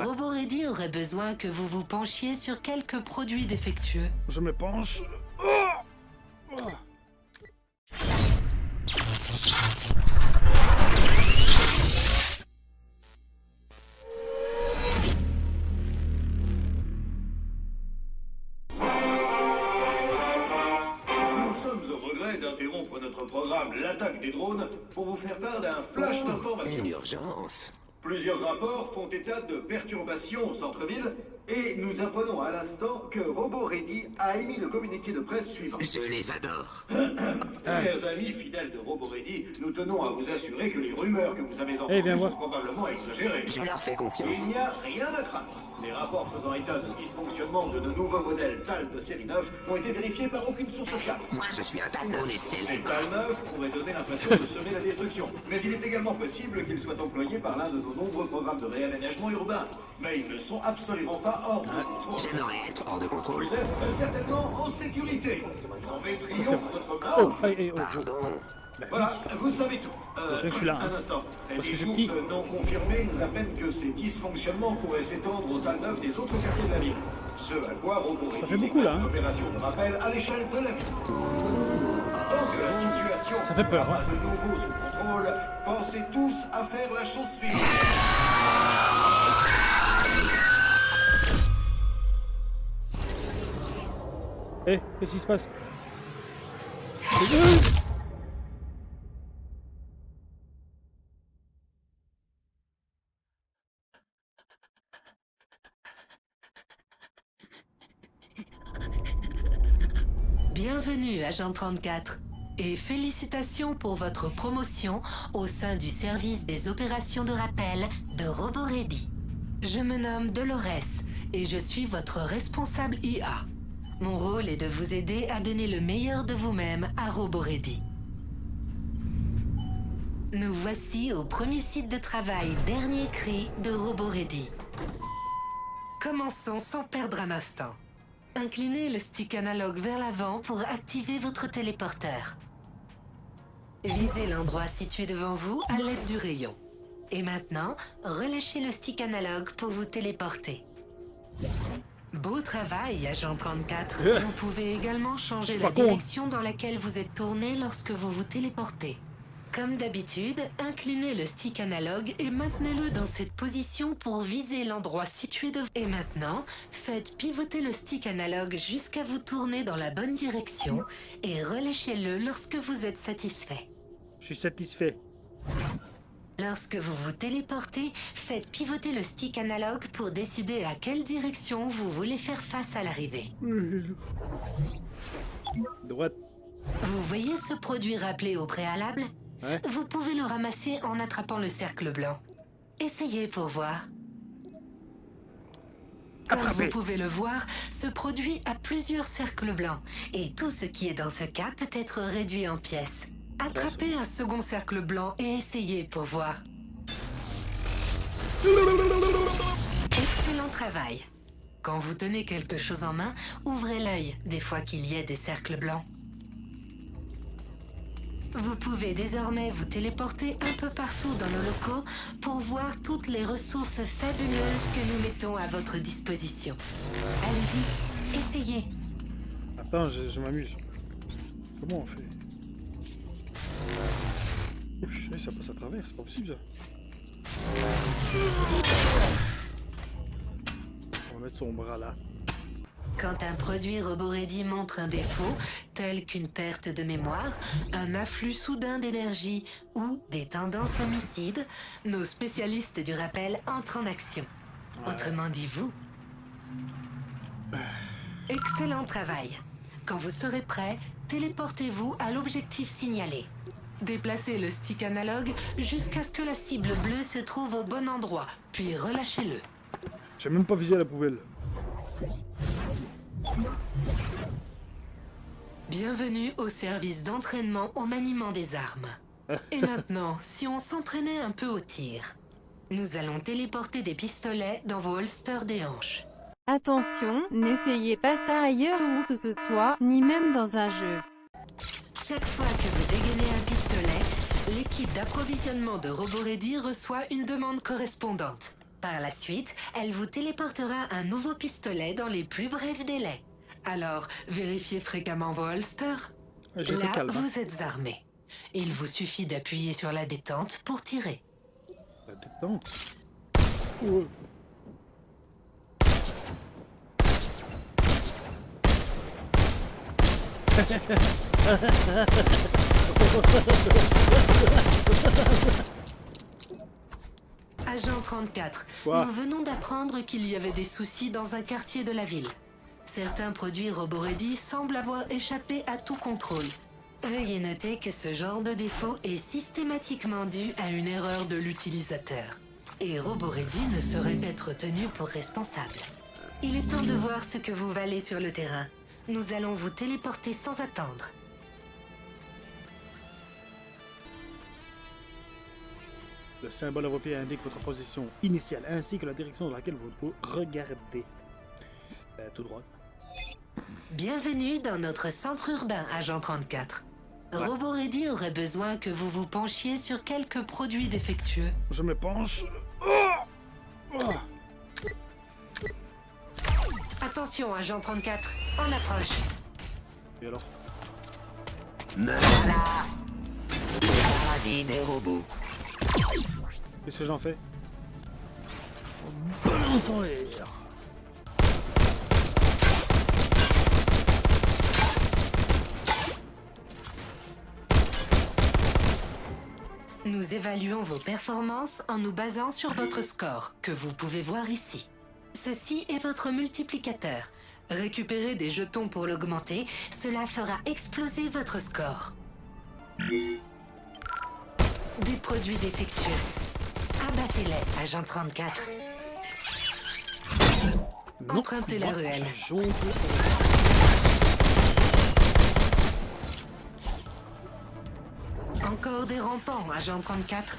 Roboready aurait besoin que vous vous penchiez sur quelques produits défectueux. Je me penche. Nous sommes au regret d'interrompre notre programme L'attaque des drones pour vous faire part d'un flash d'information. Une urgence. Plusieurs rapports font état de perturbations au centre-ville et nous apprenons à l'instant que Roboready a émis le communiqué de presse suivant. Je les adore. Chers amis fidèles de Roboready, nous tenons à vous assurer que les rumeurs que vous avez entendues viens sont voir. probablement exagérées. Je leur fais confiance. Il n'y a rien à craindre. Les rapports faisant état de dysfonctionnement de nouveaux modèles TAL de série 9 ont été vérifiés par aucune source fiable. Moi, je suis un talon et Ces célèbre. TAL 9 pourraient donner l'impression de semer la destruction. Mais il est également possible qu'ils soient employés par l'un de nos nombreux programmes de réaménagement urbain. Mais ils ne sont absolument pas hors de contrôle. J'aimerais être hors de contrôle. Vous êtes très certainement en sécurité. Nous en maîtrions votre Oh, base. Pardon. Voilà, vous savez tout. je suis là, hein. Un instant. Parce Des que c'est sources petit. non confirmées nous apprennent que ces dysfonctionnements pourraient s'étendre au TAL 9 des autres quartiers de la ville. Ce à quoi Roboready Ça fait beaucoup, là, décrète hein. une opération de rappel à l'échelle de la ville. Tant que la situation Ça fait peur, sera hein. de nouveau sous contrôle, pensez tous à faire la chose suivante. Qu'est-ce qui se passe? Bienvenue, Agent 34. Et félicitations pour votre promotion au sein du service des opérations de rappel de Roboready. Je me nomme Dolores et je suis votre responsable IA. Mon rôle est de vous aider à donner le meilleur de vous-même à Roboready. Nous voici au premier site de travail dernier cri de Roboready. Commençons sans perdre un instant. Inclinez le stick analogue vers l'avant pour activer votre téléporteur. Visez l'endroit situé devant vous à l'aide du rayon. Et maintenant, relâchez le stick analogue pour vous téléporter. Beau travail, Agent 34. Vous pouvez également changer la pas con. direction dans laquelle vous êtes tourné lorsque vous vous téléportez. Comme d'habitude, inclinez le stick analogue et maintenez-le dans cette position pour viser l'endroit situé devant. Et maintenant, faites pivoter le stick analogue jusqu'à vous tourner dans la bonne direction et relâchez-le lorsque vous êtes satisfait. Je suis satisfait. Lorsque vous vous téléportez, faites pivoter le stick analogue pour décider à quelle direction vous voulez faire face à l'arrivée. Droite. Vous voyez ce produit rappelé au préalable? Ouais. Vous pouvez le ramasser en attrapant le cercle blanc. Essayez pour voir. Comme Attrapez. vous pouvez le voir, ce produit a plusieurs cercles blancs. Et tout ce qui est dans ce cas peut être réduit en pièces. Attrapez un second cercle blanc et essayez pour voir. Excellent travail. Quand vous tenez quelque chose en main, ouvrez l'œil des fois qu'il y ait des cercles blancs. Vous pouvez désormais vous téléporter un peu partout dans nos locaux pour voir toutes les ressources fabuleuses que nous mettons à votre disposition. Allez-y, essayez. Attends, je m'amuse. Comment on fait? Ouf, ça passe à travers, c'est pas possible ça. On va mettre son bras là. Quand un produit Roboready montre un défaut, tel qu'une perte de mémoire, un afflux soudain d'énergie ou des tendances homicides, nos spécialistes du rappel entrent en action. Autrement dit, vous. Excellent travail. Quand vous serez prêt, téléportez-vous à l'objectif signalé. Déplacez le stick analogue jusqu'à ce que la cible bleue se trouve au bon endroit, puis relâchez-le. J'ai même pas visé la poubelle. Bienvenue au service d'entraînement au maniement des armes. Et maintenant, si on s'entraînait un peu au tir. Nous allons téléporter des pistolets dans vos holsters des hanches. Attention, n'essayez pas ça ailleurs ou que ce soit, ni même dans un jeu. Chaque fois que vous dégainez un pistolet, l'équipe d'approvisionnement de Roboready reçoit une demande correspondante. Par la suite, elle vous téléportera un nouveau pistolet dans les plus brefs délais. Alors, vérifiez fréquemment vos holsters. J'ai été Là, calme. Hein. vous êtes armé. Il vous suffit d'appuyer sur la détente pour tirer. La détente. Oh. Agent 34, Quoi? nous venons d'apprendre qu'il y avait des soucis dans un quartier de la ville. Certains produits Roboredi semblent avoir échappé à tout contrôle. Veuillez noter que ce genre de défaut est systématiquement dû à une erreur de l'utilisateur. Et Roboredi ne saurait être tenu pour responsable. Il est temps de voir ce que vous valez sur le terrain. Nous allons vous téléporter sans attendre. Le symbole européen indique votre position initiale ainsi que la direction dans laquelle vous regardez. Tout droit. Bienvenue dans notre centre urbain, Agent 34. Ouais. Roboredi aurait besoin que vous vous penchiez sur quelques produits défectueux. Je me penche. Oh oh. Attention, Agent 34, on approche. Et alors? Me voilà. Le paradis des robots. Qu'est-ce que j'en fais? Balance en l'air. Nous évaluons vos performances en nous basant sur votre score, que vous pouvez voir ici. Ceci est votre multiplicateur. Récupérez des jetons pour l'augmenter, cela fera exploser votre score. Des produits défectueux. Abattez-les, Agent 34. Non, Empruntez la moi, ruelle. je jongle. Encore des rampants, Agent 34.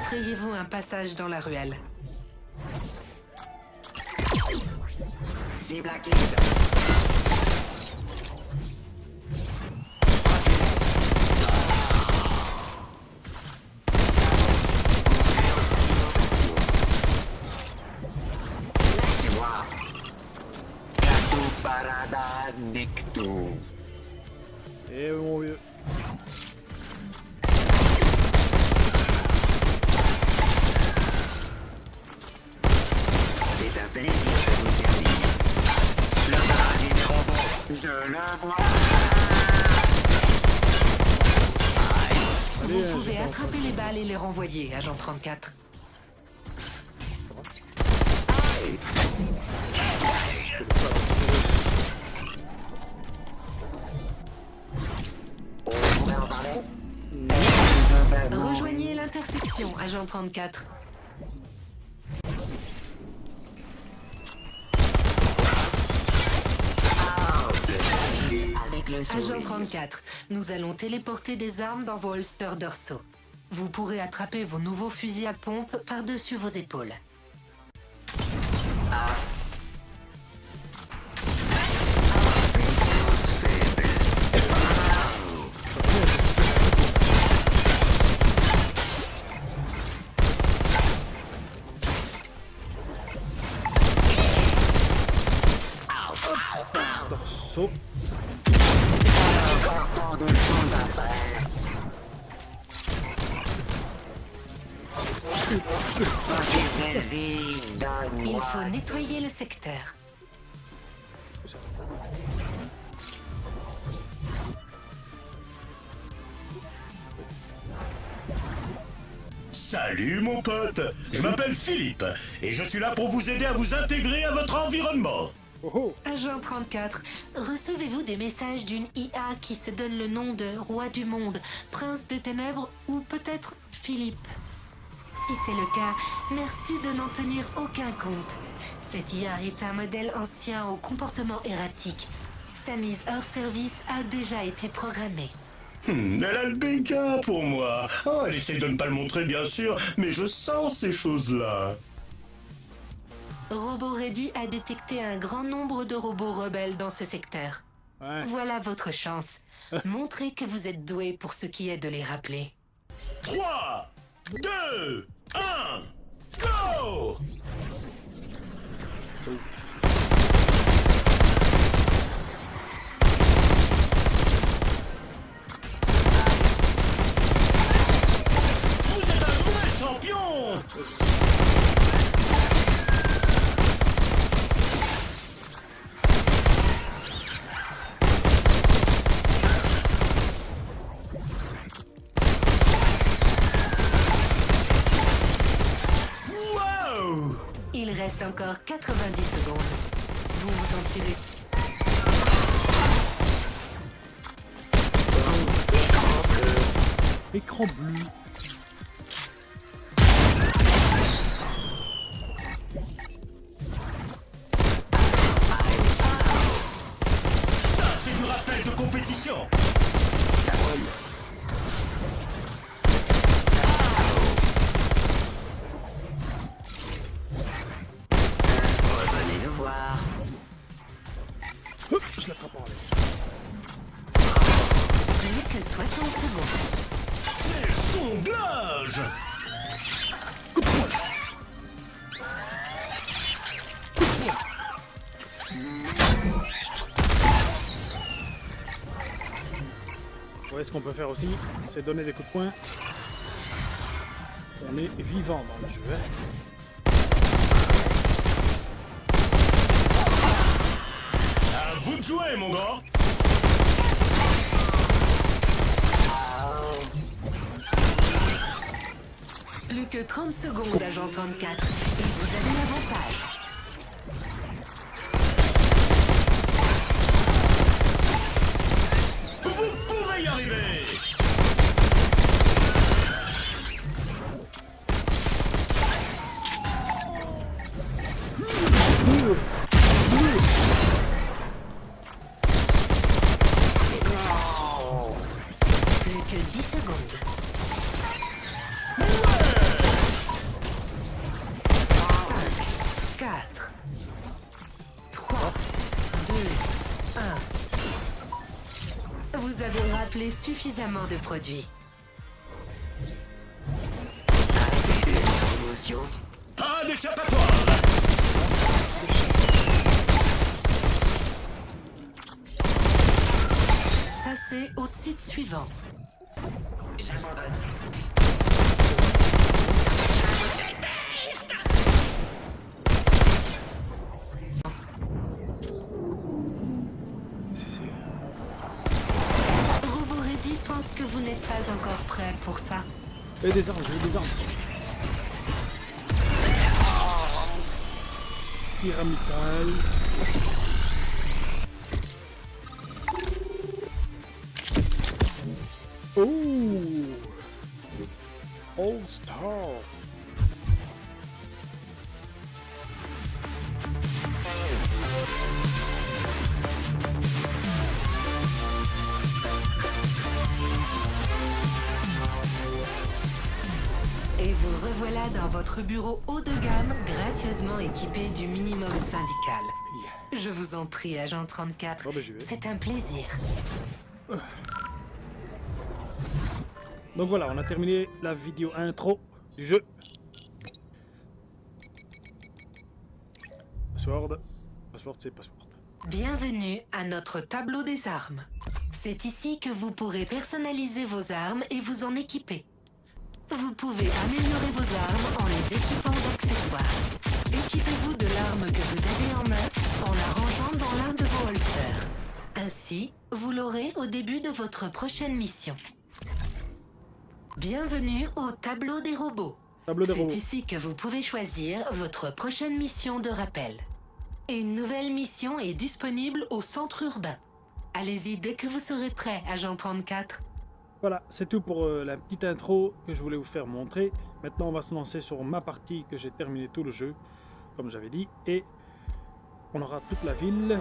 Frayez-vous un passage dans la ruelle. Cible acquise. Lâchez-moi. Catou parada dictou. Eh mon vieux. C'est un plaisir de vous servir. Le paradis des robots, je le vois. Allez, Vous pouvez j'ai pas attraper les balles et les renvoyer, Agent 34. On pourrait en parler? Rejoignez l'intersection, Agent 34. Avec le Agent sourire. 34, nous allons téléporter des armes dans vos holsters dorsaux. Vous pourrez attraper vos nouveaux fusils à pompe par-dessus vos épaules. Puissance faible. torso. Encore tant de choses à faire. Vas-y, Il donne-moi. faut nettoyer le secteur. Salut mon pote, je m'appelle Philippe et je suis là pour vous aider à vous intégrer à votre environnement. Oh oh. Agent 34, recevez-vous des messages d'une IA qui se donne le nom de Roi du Monde, Prince des Ténèbres ou peut-être Philippe? Si c'est le cas, merci de n'en tenir aucun compte. Cette IA est un modèle ancien au comportement erratique. Sa mise hors service a déjà été programmée. Elle a le béguin pour moi. Oh, elle essaie de ne pas le montrer bien sûr, mais je sens ces choses-là. Roboredi a détecté un grand nombre de robots rebelles dans ce secteur. Ouais. Voilà votre chance. Montrez que vous êtes doué pour ce qui est de les rappeler. 3, 2, 1, go! So. Vous êtes un vrai champion! Wow! Il reste encore 90 secondes. Vous vous en tirez. Écran bleu. Ça, c'est du rappel de compétition! Revenez nous voir. Hop, je l'attrape en l'air. Plus que 60 secondes. Les jonglages! Ouais, ce qu'on peut faire aussi, c'est donner des coups de poing. On est vivant dans le jeu. Hein. À vous de jouer, mon gars! Plus que 30 secondes, agent 34. Et vous avez l'avantage. Vous pouvez y arriver! Plus que 10 secondes. 5, 4, 3, 2, 1. Vous avez rappelé suffisamment de produits. Émotion. Pas d'échappatoire! Passez au site suivant. J'abandonne. Roboready pense que vous n'êtes pas encore prêt pour ça. Et des armes, je veux des armes. Pyramidal. Oh! All Star. Et vous revoilà dans votre bureau haut de gamme, gracieusement équipé du minimum syndical. Je vous en prie, agent 34. Bon, ben, j'y vais. C'est un plaisir. Donc voilà, on a terminé la vidéo intro du jeu. Password. Password, c'est password. Bienvenue à notre tableau des armes. C'est ici que vous pourrez personnaliser vos armes et vous en équiper. Vous pouvez améliorer vos armes en les équipant d'accessoires. Équipez-vous de l'arme que vous avez en main en la rangeant dans l'un de vos holsters. Ainsi, vous l'aurez au début de votre prochaine mission. Bienvenue au tableau des robots. Tableau des C'est robots. ici que vous pouvez choisir votre prochaine mission de rappel. Une nouvelle mission est disponible au centre urbain. Allez-y dès que vous serez prêt, agent 34. Voilà, c'est tout pour la petite intro que je voulais vous faire montrer. Maintenant, on va se lancer sur ma partie que j'ai terminé tout le jeu, comme j'avais dit, et on aura toute la ville.